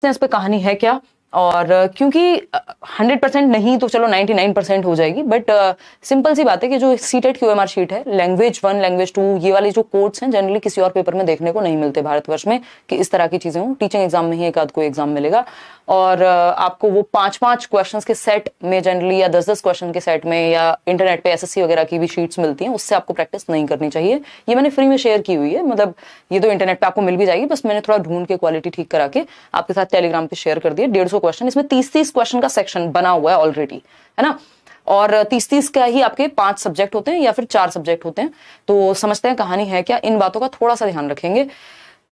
इस पे कहानी है क्या, और क्योंकि 100% नहीं तो चलो 99% हो जाएगी, बट सिंपल सी बात है कि जो सीटेट की ओएमआर शीट है, लैंग्वेज 1 लैंग्वेज 2 ये वाली जो कोड्स हैं जनरली किसी और पेपर में देखने को नहीं मिलते भारतवर्ष में कि इस तरह की चीजें हों। टीचिंग एग्जाम में ही एक आध कोई एग्जाम मिलेगा, और आपको वो 5-5 क्वेश्चंस के सेट में जनरली या 10-10 क्वेश्चन के सेट में या इंटरनेट पे एसएससी वगैरह की भी शीट्स मिलती हैं, उससे आपको प्रैक्टिस नहीं करनी चाहिए। ये मैंने फ्री में शेयर की हुई है, मतलब ये तो इंटरनेट पे आपको मिल भी जाएगी, बस मैंने थोड़ा ढूंढ के क्वालिटी ठीक करा के आपके साथ टेलीग्राम पे शेयर कर दिया। 150 क्वेश्चन, इसमें 30-30 क्वेश्चन का सेक्शन बना हुआ है ऑलरेडी, है ना, और 30-30 का ही आपके 5 सब्जेक्ट होते हैं या फिर 4 सब्जेक्ट होते हैं। तो समझते हैं कहानी है क्या, इन बातों का थोड़ा सा ध्यान रखेंगे।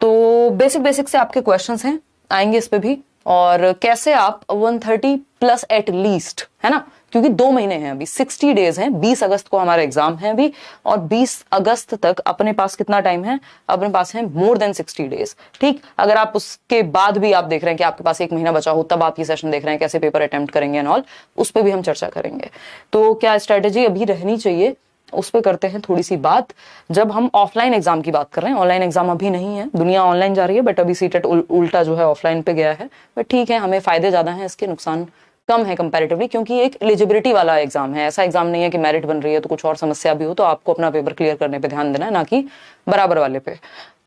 तो बेसिक से आपके क्वेश्चंस हैं, आएंगे इस पे भी, और कैसे आप 130 प्लस एट लीस्ट, है ना, क्योंकि 2 महीने हैं अभी, 60 डेज हैं, 20 अगस्त को हमारा एग्जाम है अभी, और 20 अगस्त तक अपने पास कितना टाइम है, अपने पास है मोर देन 60 डेज। ठीक, अगर आप उसके बाद भी आप देख रहे हैं कि आपके पास 1 महीना बचा हो, तब आप ये सेशन देख रहे हैं कैसे पेपर अटेम्प्ट करेंगे एंड ऑल, उस पर भी हम चर्चा करेंगे। तो क्या स्ट्रेटेजी अभी रहनी चाहिए, उस पर करते हैं थोड़ी सी बात। जब हम ऑफलाइन एग्जाम की बात कर रहे हैं, ऑनलाइन एग्जाम अभी नहीं है, दुनिया ऑनलाइन जा रही है, बट अभी सीटेट उल्टा जो है ऑफलाइन पे गया है, बट ठीक है, हमें फायदे ज्यादा हैं, इसके नुकसान कम है कंपैरेटिवली, क्योंकि एक एलिजिबिलिटी वाला एग्जाम है, ऐसा एग्जाम नहीं है कि मेरिट बन रही है तो कुछ और समस्या भी हो तो आपको अपना पेपर क्लियर करने पे ध्यान देना है, ना कि बराबर वाले पे।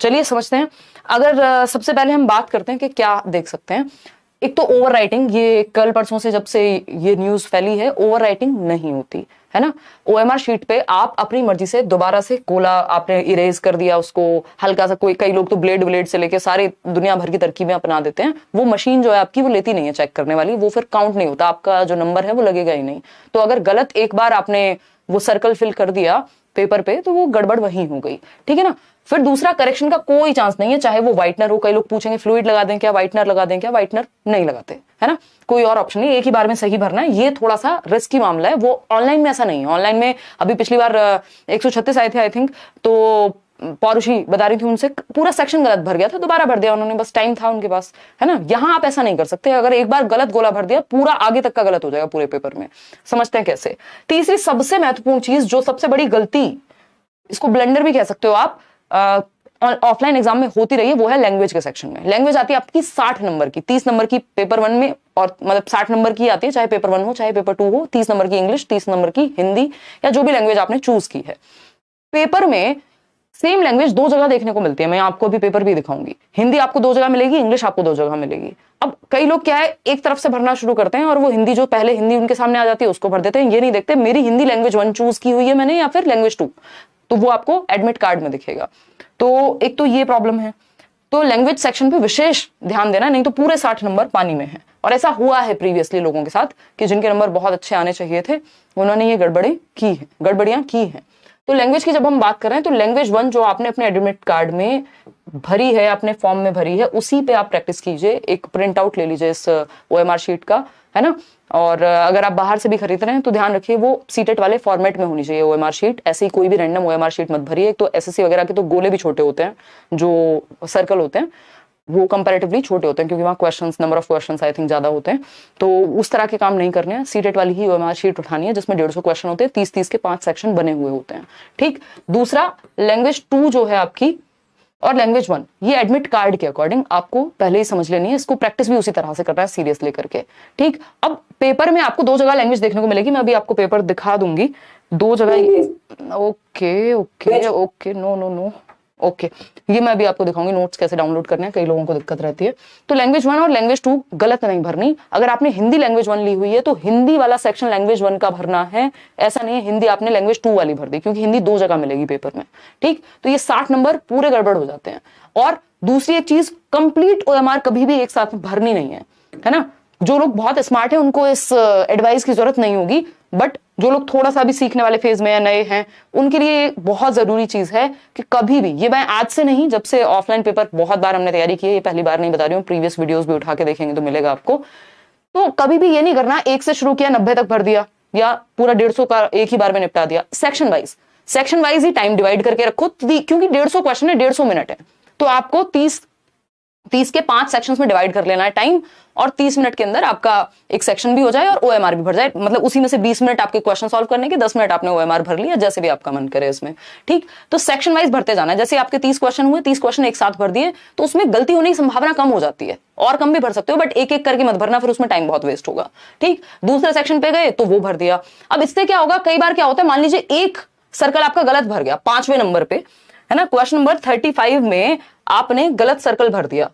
चलिए समझते हैं। अगर सबसे पहले हम बात करते हैं कि क्या देख सकते हैं। एक तो ओवर राइटिंग, ये कल परसों से जब से ये न्यूज फैली है, ओवर राइटिंग नहीं होती है ना। ओएमआर शीट पे आप अपनी मर्जी से दोबारा से गोला आपने इरेज कर दिया उसको, हल्का सा, कोई कई लोग तो ब्लेड से लेके सारे दुनिया भर की तरकीबें अपना देते हैं, वो मशीन जो है आपकी वो लेती नहीं है चेक करने वाली, वो फिर काउंट नहीं होता, आपका जो नंबर है वो लगेगा ही नहीं। तो अगर गलत एक बार आपने वो सर्कल फिल कर दिया पेपर पे तो वो गड़बड़ वहीं हो गई, ठीक है ना। फिर दूसरा, करेक्शन का कोई चांस नहीं है, चाहे वो व्हाइटनर हो, कई लोग पूछेंगे फ्लूइड लगा दें क्या, व्हाइटनर लगा दें क्या, व्हाइटनर नहीं लगाते, है ना, कोई और ऑप्शन नहीं, एक ही बार में सही भरना है। ये थोड़ा सा रिस्की मामला है, वो ऑनलाइन में ऐसा नहीं है। ऑनलाइन में अभी पिछली बार 136 आए थे आई थिंक, तो पौरुषी बता रही थी, उनसे पूरा सेक्शन गलत भर गया था, दोबारा भर दिया उन्होंने, बस टाइम था उनके पास, है ना। यहाँ आप ऐसा नहीं कर सकते, अगर एक बार गलत गोला भर दिया पूरा आगे तक का गलत हो जाएगा पूरे पेपर में। समझते हैं कैसे। तीसरी सबसे महत्वपूर्ण चीज, जो सबसे बड़ी गलती, इसको ब्लंडर भी कह सकते हो आप, ऑफलाइन एग्जाम में होती रही है, वो है लैंग्वेज के सेक्शन में। लैंग्वेज आती है आपकी 60 नंबर की, 30 नंबर की पेपर 1 में, और मतलब 60 नंबर की आती है, चाहे पेपर 1 हो चाहे पेपर 2 हो। 30 नंबर की इंग्लिश, 30 नंबर की हिंदी, या जो भी लैंग्वेज आपने चूज की है। पेपर में सेम लैंग्वेज 2 जगह देखने को मिलती है, मैं आपको अभी पेपर भी दिखाऊंगी। हिंदी आपको 2 जगह मिलेगी, इंग्लिश आपको 2 जगह मिलेगी। अब कई लोग क्या है, एक तरफ से भरना शुरू करते हैं और वो हिंदी, जो पहले हिंदी उनके सामने आ जाती है उसको भर देते हैं, ये नहीं देखते मेरी हिंदी लैंग्वेज 1 चूज की हुई है मैंने या फिर लैंग्वेज 2, तो वो आपको एडमिट कार्ड में दिखेगा। तो एक तो ये प्रॉब्लम है, तो लैंग्वेज सेक्शन पे विशेष ध्यान देना, नहीं तो पूरे 60 नंबर पानी में है। और ऐसा हुआ है प्रीवियसली लोगों के साथ कि जिनके नंबर बहुत अच्छे आने चाहिए थे, उन्होंने ये गड़बड़ियां की हैं। तो लैंग्वेज की जब हम बात कर रहे हैं, तो लैंग्वेज 1 जो आपने अपने एडमिट कार्ड में भरी है, अपने फॉर्म में भरी है, उसी पे आप प्रैक्टिस कीजिए। एक प्रिंट आउट ले लीजिए इस ओएमआर शीट का, है ना। और अगर आप बाहर से भी खरीद रहे हैं तो ध्यान रखिए वो सीटेट वाले फॉर्मेट में होनी चाहिए ओएमआर शीट। ऐसी कोई भी रैंडम ओएमआर शीट मत भरिए। तो एसएससी वगैरह के तो गोले भी छोटे होते हैं, जो सर्कल होते हैं वो कंपैरेटिवली छोटे होते हैं, क्योंकि वहाँ questions, number of questions I think ज्यादा होते हैं। तो उस तरह के काम नहीं करने हैं, सीटेट वाली ही ओएमआर शीट उठानी है जिसमें 150 क्वेश्चन होते हैं, 30-30 के 5 सेक्शन बने हुए होते हैं। ठीक। दूसरा, लैंग्वेज 2 जो है आपकी और लैंग्वेज 1, ये एडमिट कार्ड के अकॉर्डिंग आपको पहले ही समझ लेनी है। इसको प्रैक्टिस भी उसी तरह से करना है, सीरियस लेकर के। ठीक। अब पेपर में आपको 2 जगह लैंग्वेज देखने को मिलेगी, मैं अभी आपको पेपर दिखा दूंगी। 2 जगह, ओके, नो, ओके, ये मैं अभी आपको दिखाऊंगी नोट्स कैसे डाउनलोड करने हैं, कई लोगों को दिक्कत रहती है। तो लैंग्वेज 1 और लैंग्वेज 2 गलत नहीं भरनी। अगर आपने हिंदी लैंग्वेज 1 ली हुई है तो हिंदी वाला सेक्शन लैंग्वेज 1 का भरना है, ऐसा नहीं है हिंदी आपने लैंग्वेज 2 वाली भर दी, क्योंकि हिंदी 2 जगह मिलेगी पेपर में। ठीक। तो ये 60 नंबर पूरे गड़बड़ हो जाते हैं। और दूसरी एक चीज, कंप्लीट ओएमआर कभी भी एक साथ भरनी नहीं है ना। जो लोग बहुत स्मार्ट हैं उनको इस एडवाइस की जरूरत नहीं होगी, बट जो लोग थोड़ा सा भी सीखने वाले फेज में या नए हैं, उनके लिए बहुत जरूरी चीज है कि कभी भी, ये मैं आज से नहीं, जब से ऑफलाइन पेपर बहुत बार हमने तैयारी की है, ये पहली बार नहीं बता रही हूँ, प्रीवियस वीडियोस भी उठा के देखेंगे तो मिलेगा आपको। तो कभी भी ये नहीं करना 1 से शुरू किया 90 तक भर दिया, या पूरा 150 का एक ही बार में निपटा दिया। सेक्शन वाइज ही टाइम डिवाइड करके रखो, क्योंकि 150 क्वेश्चन है, 150 मिनट है, तो आपको 30 30 के 5 सेक्शंस में डिवाइड कर लेना है टाइम, और 30 मिनट के अंदर आपका एक सेक्शन भी हो जाए और ओएमआर भी भर जाए। मतलब उसी में से 20 मिनट आपके क्वेश्चन सॉल्व करने के, 10 मिनट आपने ओएमआर भर लिया, जैसे भी आपका मन करे इसमें। ठीक, तो सेक्शन वाइज भरते जाना है। जैसे आपके 30 क्वेश्चन हुए, 30 क्वेश्चन एक साथ भर दिए, तो उसमें गलती होने की संभावना कम हो जाती है, और कम भी भर सकते हो, बट एक एक करके मत भरना, फिर उसमें टाइम बहुत वेस्ट होगा। ठीक, दूसरे सेक्शन पे गए तो वो भर दिया। अब इससे क्या होगा, कई बार क्या होता है, मान लीजिए एक सर्कल आपका गलत भर गया 5वें नंबर पे, है ना, क्वेश्चन नंबर 35 में आपने गलत सर्कल भर दिया।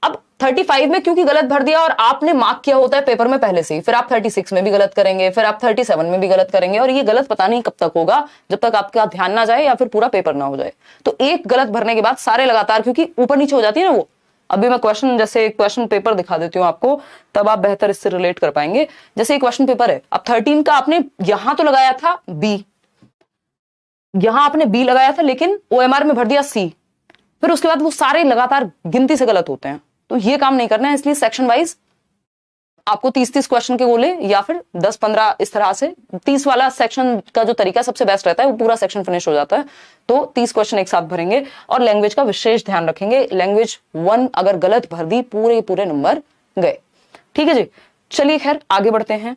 अब 35 में क्योंकि गलत भर दिया और आपने मार्क किया होता है पेपर में पहले से ही, फिर आप 36 में भी गलत करेंगे, फिर आप 37 में भी गलत करेंगे, और ये गलत पता नहीं कब तक होगा, जब तक आपका ध्यान ना जाए या फिर पूरा पेपर ना हो जाए। तो एक गलत भरने के बाद सारे लगातार, क्योंकि ऊपर नीचे हो जाती है ना वो। अभी मैं क्वेश्चन, जैसे क्वेश्चन पेपर दिखा देती हूँ आपको, तब आप बेहतर इससे रिलेट कर पाएंगे। जैसे क्वेश्चन पेपर है, अब 13 का आपने यहां तो लगाया था बी, यहां आपने बी लगाया था, लेकिन ओएमआर में भर दिया सी, फिर उसके बाद वो सारे लगातार गिनती से गलत होते हैं। तो ये काम नहीं करना है, इसलिए सेक्शन वाइज आपको 30-30 क्वेश्चन के बोले, या फिर 10-15 इस तरह से। 30 वाला सेक्शन का जो तरीका सबसे बेस्ट रहता है, वो पूरा सेक्शन फिनिश हो जाता है। तो 30 क्वेश्चन एक साथ भरेंगे, और लैंग्वेज का विशेष ध्यान रखेंगे। लैंग्वेज 1 अगर गलत भर दी, पूरे नंबर गए। ठीक है जी, चलिए खैर आगे बढ़ते हैं।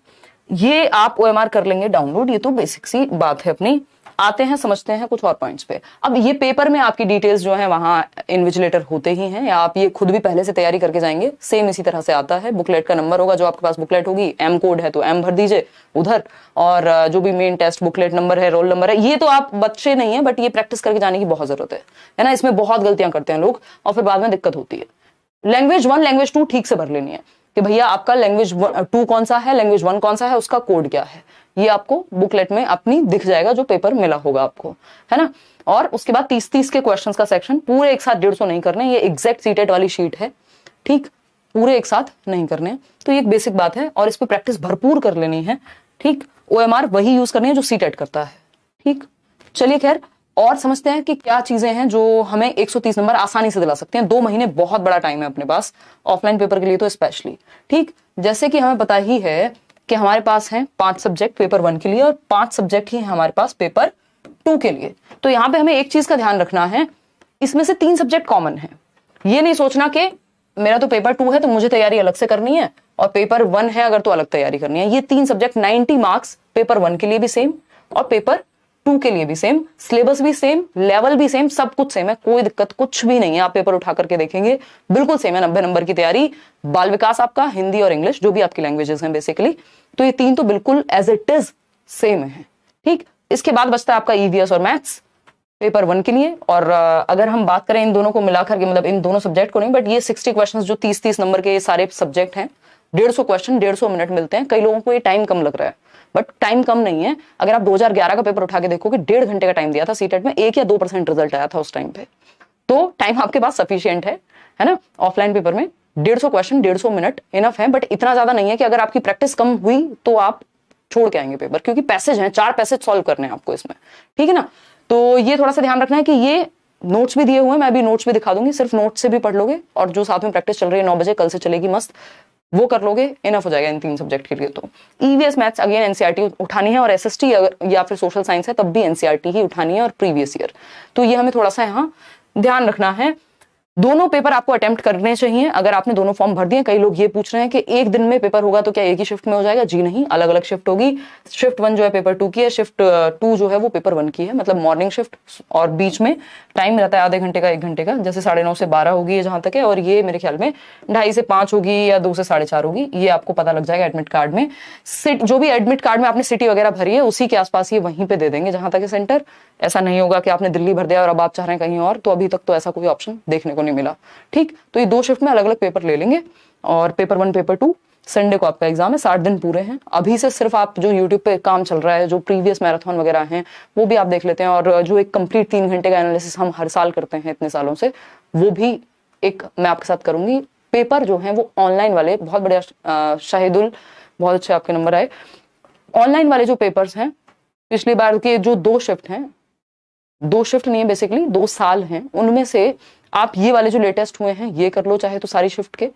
ये आप ओएमआर कर लेंगे डाउनलोड, ये तो बेसिक सी बात है अपनी। आते हैं, समझते हैं कुछ और पॉइंट्स पे। अब ये पेपर में आपकी डिटेल्स जो है वहां इन्विजिलेटर होते ही हैं, या आप ये खुद भी पहले से तैयारी करके जाएंगे, सेम इसी तरह से आता है। बुकलेट का नंबर होगा, जो आपके पास बुकलेट होगी, एम कोड है तो एम भर दीजिए उधर, और जो भी मेन टेस्ट बुकलेट नंबर है, रोल नंबर है, ये तो आप बच्चे नहीं है, बट ये प्रैक्टिस करके जाने की बहुत जरूरत है ना। इसमें बहुत गलतियां करते हैं लोग, और फिर बाद में दिक्कत होती है। लैंग्वेज 1 लैंग्वेज 2 ठीक से भर लेनी है, कि भैया आपका लैंग्वेज 2 कौन सा है, लैंग्वेज 1 कौन सा है, उसका कोड क्या है, ये आपको बुकलेट में अपनी दिख जाएगा, जो पेपर मिला होगा आपको, है ना। और उसके बाद 30-30 के क्वेश्चंस का सेक्शन पूरे एक साथ 150 नहीं करने, ये एग्जैक्ट सीटेट वाली शीट है। ठीक, पूरे एक साथ नहीं करने, तो ये एक बेसिक बात है, और इस पर प्रैक्टिस भरपूर कर लेनी है। ठीक, ओएमआर वही यूज करनी है जो सीटेट करता है। ठीक, चलिए खैर और समझते हैं कि क्या चीजें हैं जो हमें 130 नंबर आसानी से दिला सकते हैं। 2 महीने बहुत बड़ा टाइम है अपने पास, ऑफलाइन पेपर के लिए तो स्पेशली। ठीक, जैसे कि हमें पता ही है कि हमारे पास हैं 5 सब्जेक्ट पेपर 1 के लिए, और 5 सब्जेक्ट ही हैं हमारे पास पेपर 2 के लिए। तो यहाँ पे हमें एक चीज का ध्यान रखना है, इसमें से 3 सब्जेक्ट कॉमन है। ये नहीं सोचना कि मेरा तो पेपर 2 है तो मुझे तैयारी अलग से करनी है, और पेपर 1 है अगर तो अलग तैयारी करनी है। ये 3 सब्जेक्ट 90 मार्क्स, पेपर 1 के लिए भी सेम और पेपर 2 के लिए भी सेम, सिलेबस भी सेम, लेवल भी सेम, सब कुछ सेम है, कोई दिक्कत कुछ भी नहीं है। आप पेपर उठा करके देखेंगे, बिल्कुल सेम है। 90 नंबर की तैयारी, बाल विकास आपका, हिंदी और इंग्लिश, जो भी आपकी लैंग्वेजेस हैं बेसिकली, तो ये 3 तो बिल्कुल एज इट इज सेम है। ठीक, इसके बाद बचता है आपका ईवीएस और मैथ्स पेपर 1 के लिए। और अगर हम बात करें इन दोनों को मिलाकर के, मतलब इन दोनों सब्जेक्ट को नहीं, बट ये 60 क्वेश्चन जो 30-30 नंबर के ये सारे सब्जेक्ट हैं, 150 क्वेश्चन 150 मिनट मिलते हैं। कई लोगों को ये टाइम कम लग रहा है, बट टाइम कम नहीं है। अगर आप 2011 का पेपर उठा के देखोगे, 1.5 घंटे का टाइम दिया था सीटेट में, 1 या 2% रिजल्ट आया था उस टाइम पे। तो टाइम आपके पास सफिशिएंट है ना। ऑफलाइन पेपर में 150 क्वेश्चन 150 मिनट इनफ है, बट इतना ज्यादा नहीं है कि अगर आपकी प्रैक्टिस कम हुई तो आप छोड़ के आएंगे पेपर, क्योंकि पैसेज हैं, 4 पैसेज सॉल्व करने हैं आपको इसमें। ठीक है ना, तो ये थोड़ा सा ध्यान रखना है कि ये नोट्स भी दिए हुए हैं, मैं भी नोट्स भी दिखा दूंगी, सिर्फ नोट्स से भी पढ़ लोगे, और जो साथ में प्रैक्टिस चल रही है 9 बजे कल से चलेगी मस्त, वो कर लोगे, इनफ हो जाएगा इन 3 सब्जेक्ट के लिए। तो ईवीएस मैथ्स अगेन एनसीईआरटी उठानी है, और एसएसटी अगर या फिर सोशल साइंस है तब भी एनसीईआरटी ही उठानी है, और प्रीवियस ईयर। तो ये हमें थोड़ा सा यहाँ ध्यान रखना है। दोनों पेपर आपको अटेम्प्ट करने चाहिए अगर आपने दोनों फॉर्म भर दिए। कई लोग ये पूछ रहे हैं कि एक दिन में पेपर होगा तो क्या एक ही शिफ्ट में हो जाएगा? जी नहीं, अलग अलग शिफ्ट होगी। शिफ्ट 1 जो है पेपर 2 की है, शिफ्ट 2 जो है वो पेपर 1 की है, मतलब मॉर्निंग शिफ्ट, और बीच में टाइम रहता है आधे घंटे का 1 घंटे का, जैसे 9:30 से 12 होगी जहां तक है, और ये मेरे ख्याल में 2:30 से 5 होगी या 2 से 4:30 होगी, ये आपको पता लग जाएगा एडमिट कार्ड में। जो भी एडमिट कार्ड में आपने सिटी वगैरह भरी है उसी के आसपास ये वहीं पे दे देंगे जहां तक है सेंटर। ऐसा नहीं होगा कि आपने दिल्ली भर दिया और अब आप चाह रहे हैं कहीं और, तो अभी तक तो ऐसा कोई ऑप्शन देखने को नहीं मिला। ठीक, तो ये 2 शिफ्ट में अलग अलग पेपर ले लेंगे, और पेपर 1 पेपर 2 संडे को आपका एग्जाम है। 60 दिन पूरे हैं। अभी से सिर्फ आप जो यूट्यूब पे काम चल रहा है, जो प्रीवियस मैराथन वगैरह हैं वो भी आप देख लेते हैं, और जो एक कंप्लीट 3 घंटे का एनालिसिस हम हर साल करते हैं इतने सालों से, वो भी एक मैं आपके साथ करूंगी। पेपर जो है वो ऑनलाइन वाले बहुत बढ़िया, शाहिदुल बहुत अच्छे आपके नंबर आए। ऑनलाइन वाले जो पेपर्स हैं पिछली बार के जो 2 शिफ्ट हैं, 2 शिफ्ट नहीं है बेसिकली 2 साल हैं, उनमें से आप ये वाले जो लेटेस्ट हुए हैं ये कर लो, चाहे तो सारी शिफ्ट के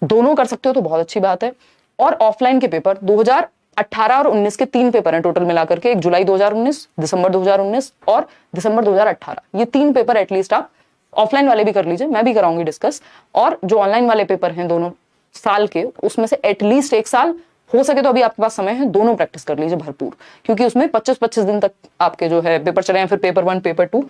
दोनों कर सकते हो तो बहुत अच्छी बात है। और ऑफलाइन के पेपर 2018 और 19 के 3 पेपर हैं टोटल मिलाकर के, 1 जुलाई 2019, दिसंबर 2019 और दिसंबर 2018, ये 3 पेपर एटलीस्ट आप ऑफलाइन वाले भी कर लीजिए, मैं भी कराऊंगी डिस्कस। और जो ऑनलाइन वाले पेपर हैं दोनों साल के, उसमें से एटलीस्ट 1 साल हो सके तो अभी आपके पास समय है, दोनों प्रैक्टिस कर लीजिए भरपूर, क्योंकि उसमें 25-25 दिन तक आपके जो है पेपर चले हैं, फिर पेपर 1 पेपर 2,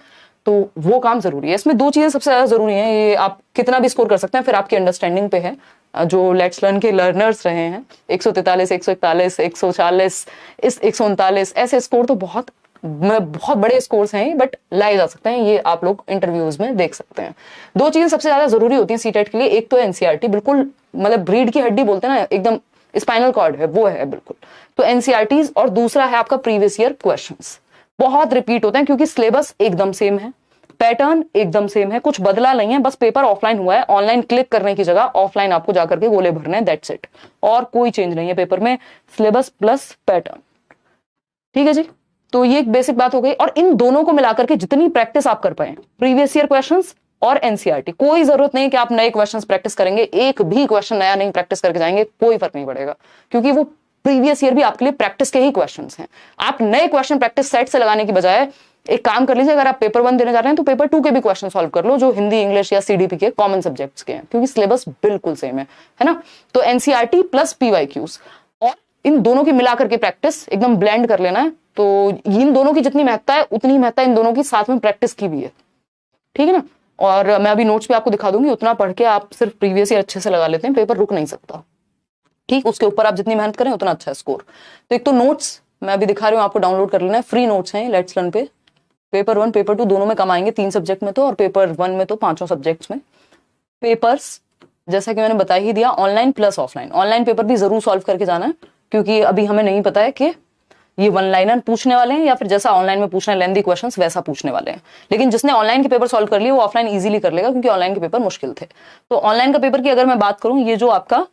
तो वो काम जरूरी है। इसमें 2 चीजें सबसे ज्यादा जरूरी हैं, ये आप कितना भी स्कोर कर सकते हैं, फिर आपकी अंडरस्टैंडिंग पे है। जो लेट्स लर्न के लर्नर्स रहे हैं 143, 141, 140, इस 139, ऐसे स्कोर तो बहुत बड़े स्कोर्स हैं, बट लाए जा सकते हैं, ये आप लोग इंटरव्यूज में देख सकते हैं। 2 चीजें सबसे ज्यादा जरूरी होती हैं सीटेट के लिए, एक तो एनसीईआरटी, बिल्कुल मतलब ब्रीड की हड्डी बोलते हैं ना, एकदम स्पाइनल कॉर्ड है, वो है बिल्कुल, तो एनसीईआरटीज, और दूसरा है आपका प्रीवियस ईयर क्वेश्चंस। बहुत रिपीट होते हैं क्योंकि सिलेबस एकदम सेम है, पैटर्न एकदम सेम है, कुछ बदला नहीं है, बस पेपर ऑफलाइन हुआ है, ऑनलाइन क्लिक करने की जगह ऑफलाइन आपको जाकर के गोले भरने हैं, दैट्स इट, और कोई चेंज नहीं है पेपर में, सिलेबस प्लस पैटर्न। ठीक है जी, तो ये एक बेसिक बात हो गई। और इन दोनों को मिलाकर के जितनी प्रैक्टिस आप कर पाए, प्रीवियस ईयर क्वेश्चंस और एनसीईआरटी, कोई जरूरत नहीं कि आप नए क्वेश्चंस प्रैक्टिस करेंगे, एक भी क्वेश्चन नया नहीं प्रैक्टिस करके जाएंगे, कोई फर्क नहीं पड़ेगा, क्योंकि वो प्रीवियस ईयर भी आपके लिए प्रैक्टिस के ही क्वेश्चंस हैं। आप नए क्वेश्चन प्रैक्टिस सेट से लगाने की बजाय एक काम कर लीजिए, अगर आप पेपर 1 देने जा रहे हैं तो पेपर 2 के भी क्वेश्चन सॉल्व कर लो, जो हिंदी, इंग्लिश या सीडीपी के कॉमन सब्जेक्ट्स के हैं, क्योंकि सिलेबस बिल्कुल सेम है ना। तो एनसीईआरटी प्लस पीवाईक्यूज, और इन दोनों की मिलाकर के प्रैक्टिस एकदम ब्लेंड कर लेना है। तो इन दोनों की जितनी महत्ता है, उतनी महत्ता इन दोनों की साथ में प्रैक्टिस की भी है, ठीक है ना। और मैं अभी नोट्स भी आपको दिखा दूंगी, उतना पढ़ के आप सिर्फ प्रीवियस ईयर अच्छे से लगा लेते हैं, पेपर रुक नहीं सकता, ठीक। उसके ऊपर आप जितनी मेहनत करें उतना अच्छा स्कोर। तो एक तो नोट्स मैं अभी दिखा रही हूँ, आपको डाउनलोड कर लेना है, फ्री नोट्स हैं लेट्स लर्न पे। पेपर 1 पेपर 2 दोनों में कम आएंगे, 3 सब्जेक्ट में तो, और पेपर 1 में तो 5 सब्जेक्ट्स में। पेपर्स जैसा कि मैंने बता ही दिया, online plus offline. Online paper भी जरूर सॉल्व करके जाना है, क्योंकि अभी हमें नहीं पता है कि ये 1 लाइनर पूछने वाले हैं या फिर जैसा ऑनलाइन में पूछना है लेंथी क्वेश्चंस वैसा पूछने वाले हैं। लेकिन जिसने ऑनलाइन के पेपर सॉल्व कर लिए वो ऑफलाइन इजीली कर लेगा, क्योंकि ऑनलाइन के पेपर मुश्किल थे। तो ऑनलाइन का पेपर की अगर मैं बात करूं, ये जो आपका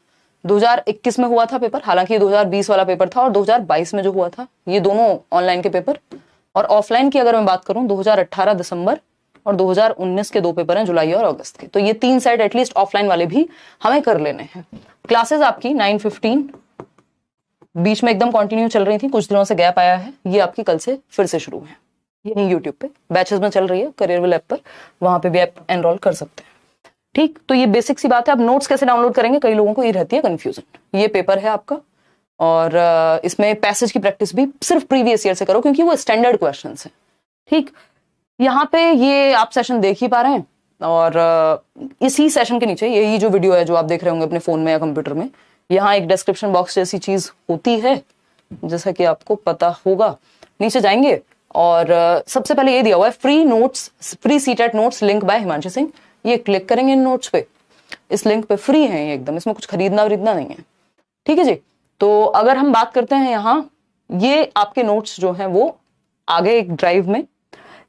2021 में हुआ था पेपर, हालांकि 2020 वाला पेपर था, और 2022 में जो हुआ था, ये दोनों ऑनलाइन के पेपर। और ऑफलाइन की अगर मैं बात करूं, 2018 दिसंबर और 2019 के 2 पेपर हैं, जुलाई और अगस्त के। तो ये 3 सेट एटलीस्ट ऑफलाइन वाले भी हमें कर लेने हैं। क्लासेस आपकी 9:15 बीच में एकदम कंटिन्यू चल रही थी, कुछ दिनों से गैप आया है, ये आपकी कल से फिर से शुरू है। यही यूट्यूब पे बैचेस में चल रही है, करियरविल ऐप पर, वहां पे भी आप एनरोल कर सकते हैं, ठीक। तो ये बेसिक सी बात है। अब नोट्स कैसे डाउनलोड करेंगे, कई लोगों को ये रहती है कंफ्यूजन। ये पेपर है आपका, और इसमें पैसेज की प्रैक्टिस भी सिर्फ प्रीवियस ईयर से करो, क्योंकि वो स्टैंडर्ड क्वेश्चंस हैं, ठीक। यहाँ पे ये आप सेशन देख ही पा रहे हैं, और इसी सेशन के नीचे यही जो वीडियो है जो आप देख रहे होंगे अपने फोन में या कंप्यूटर में, यहाँ एक डिस्क्रिप्शन बॉक्स जैसी चीज होती है, जैसा कि आपको पता होगा। नीचे जाएंगे और सबसे पहले ये दिया हुआ है free notes, free CTET notes link by Himanshu Singh. ये क्लिक करेंगे इन नोट्स पे, इस लिंक पे फ्री है ये एकदम, इसमें कुछ खरीदना नहीं है, ठीक है जी। तो अगर हम बात करते हैं यहाँ, ये आपके नोट्स जो हैं वो आगे एक ड्राइव में,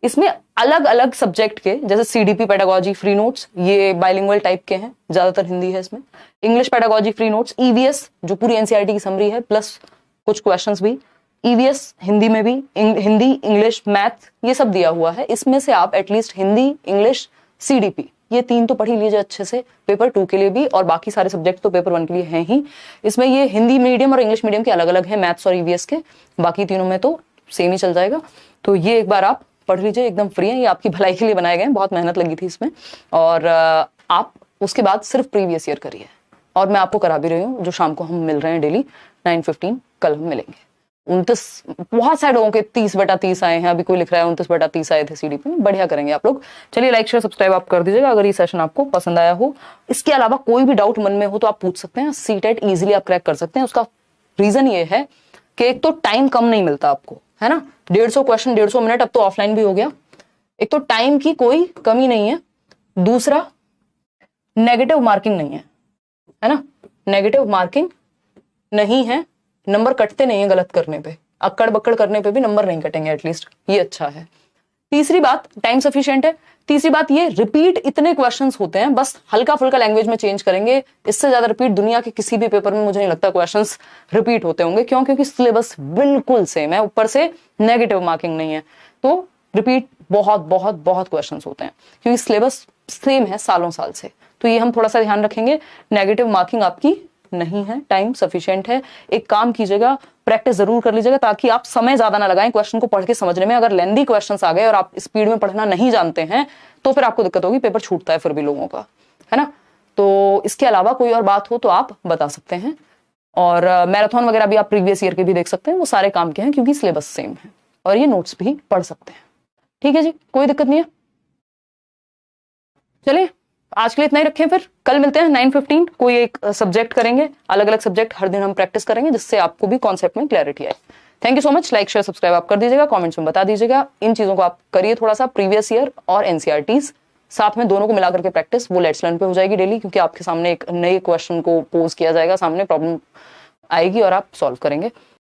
इसमें अलग अलग सब्जेक्ट के, जैसे सीडीपी पेडागोजी फ्री नोट्स, ये बाइलिंगुअल टाइप के हैं, ज्यादातर हिंदी है इसमें। English pedagogy free notes, EVS जो पूरी एनसीईआरटी की समरी है, प्लस कुछ क्वेश्चंस भी, ईवीएस हिंदी में भी, हिंदी, इंग्लिश, मैथ, ये सब दिया हुआ है। इसमें से आप एटलीस्ट हिंदी, इंग्लिश, सीडीपी, ये 3 तो पढ़ ही लीजिए अच्छे से, पेपर 2 के लिए भी, और बाकी सारे सब्जेक्ट तो पेपर 1 के लिए हैं ही। इसमें ये हिंदी मीडियम और इंग्लिश मीडियम के अलग अलग है, मैथ्स और ईवीएस के, बाकी तीनों में तो सेम ही चल जाएगा। तो ये एक बार आप पढ़ लीजिए, एकदम फ्री है, ये आपकी भलाई के लिए बनाए गए हैं, बहुत मेहनत लगी थी इसमें। और आप उसके बाद सिर्फ प्रीवियस ईयर करिए, और मैं आपको करा भी रही हूँ, जो शाम को हम मिल रहे हैं डेली 9:15, कल हम मिलेंगे। 29 बहुत सारे लोगों के 30/30 आए हैं, अभी कोई लिख रहा है 29/30 आए थे सीडीपी में, बढ़िया करेंगे आप लोग। चलिए लाइक शेयर सब्सक्राइब आप कर दीजिएगा अगर ये सेशन आपको पसंद आया हो। इसके अलावा कोई भी डाउट मन में हो तो आप पूछ सकते हैं, सीटेट इजीली आप क्रैक कर सकते हैं। उसका रीजन ये है कि एक तो टाइम कम नहीं मिलता आपको, है ना, 150 क्वेश्चन 150 मिनट, अब तो ऑफलाइन भी हो गया। एक तो टाइम की कोई कमी नहीं है, दूसरा नेगेटिव मार्किंग नहीं है ना, नेगेटिव मार्किंग नहीं है, नंबर कटते नहीं है गलत करने पे, अक्कड़ बक्कड़ करने पे भी नंबर नहीं कटेंगे, एटलीस्ट ये अच्छा है। तीसरी बात, टाइम सफिशिएंट है। तीसरी बात, ये रिपीट इतने क्वेश्चंस होते हैं, बस हल्का फुल्का लैंग्वेज में चेंज करेंगे, इससे ज्यादा रिपीट दुनिया के किसी भी पेपर में मुझे नहीं लगता क्वेश्चंस रिपीट होते होंगे। क्यों? क्योंकि सिलेबस बिल्कुल सेम है, ऊपर से नेगेटिव मार्किंग नहीं है, तो रिपीट बहुत बहुत बहुत क्वेश्चंस होते हैं, क्योंकि सिलेबस सेम है सालों साल से। तो ये हम थोड़ा सा ध्यान रखेंगे, नेगेटिव मार्किंग आपकी नहीं है, टाइम सफिशिएंट है। एक काम कीजिएगा, प्रैक्टिस जरूर कर लीजिएगा ताकि आप समय ज्यादा ना लगाएं क्वेश्चन को पढ़ के समझने में। अगर लेंदी क्वेश्चंस आ गए और आप स्पीड में पढ़ना नहीं जानते हैं तो फिर आपको दिक्कत होगी, पेपर छूटता है फिर भी लोगों का, है ना। तो इसके अलावा कोई और बात हो तो आप बता सकते हैं। और मैराथन वगैरह भी आप प्रीवियस ईयर के भी देख सकते हैं, वो सारे काम के हैं क्योंकि सिलेबस सेम है, और ये नोट्स भी पढ़ सकते हैं। ठीक है जी, कोई दिक्कत नहीं है। चलिए आज के लिए इतना ही रखें, फिर कल मिलते हैं 9:15। कोई एक सब्जेक्ट करेंगे, अलग अलग सब्जेक्ट हर दिन हम प्रैक्टिस करेंगे जिससे आपको भी कॉन्सेप्ट में क्लैरिटी आए। Thank you so much. Like share subscribe आप कर दीजिएगा, कमेंट्स में बता दीजिएगा। इन चीजों को आप करिए थोड़ा सा, प्रीवियस ईयर और एनसीईआरटीज साथ में दोनों को मिला करके प्रैक्टिस, वो लेट्स लर्न पे हो जाएगी डेली, क्योंकि आपके सामने एक नए क्वेश्चन को पोज किया जाएगा, सामने प्रॉब्लम आएगी और आप सॉल्व करेंगे।